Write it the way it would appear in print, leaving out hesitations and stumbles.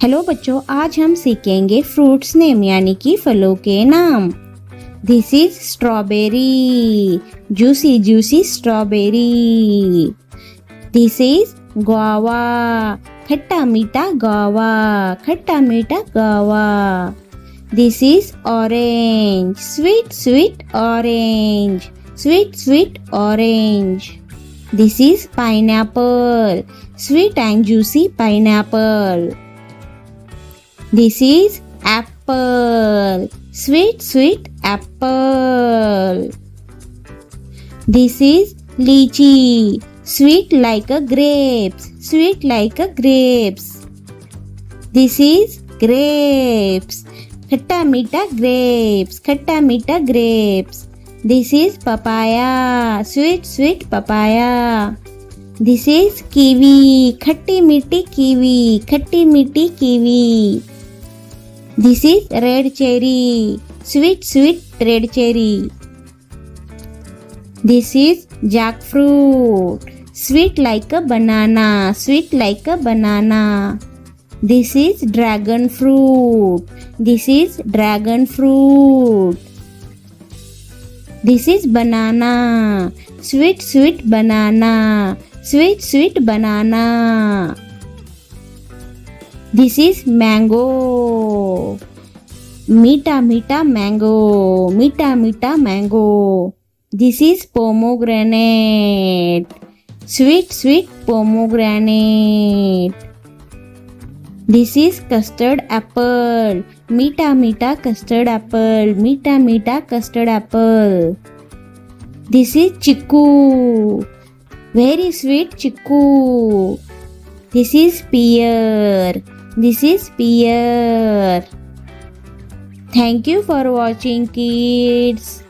Hello बच्चों, आज हम सीखेंगे फ्रूट्स नेम यानी कि फलों के नाम। This is strawberry, juicy juicy strawberry. This is guava, खट्टा मीठा गुआवा, खट्टा मीठा guava. This is orange, sweet sweet orange, sweet sweet orange. This is pineapple, sweet and juicy pineapple. This is apple, sweet sweet apple. This is lychee, sweet like a grapes, sweet like a grapes. This is grapes, khatta meeta grapes, khatta meeta grapes. This is papaya, sweet sweet papaya. This is kiwi, khatti meeti kiwi, khatti meeti kiwi. This is red cherry, sweet sweet red cherry. This is jackfruit, sweet like a banana, sweet like a banana. This is dragon fruit, this is dragon fruit. This is banana, sweet sweet banana, sweet sweet banana. This is mango, meeta meeta mango, meeta meeta mango. This is pomegranate, sweet sweet pomegranate. This is custard apple, meeta meeta custard apple, meeta meeta custard apple. This is chiku, very sweet chiku. This is pear, this is pear. Thank you for watching, kids.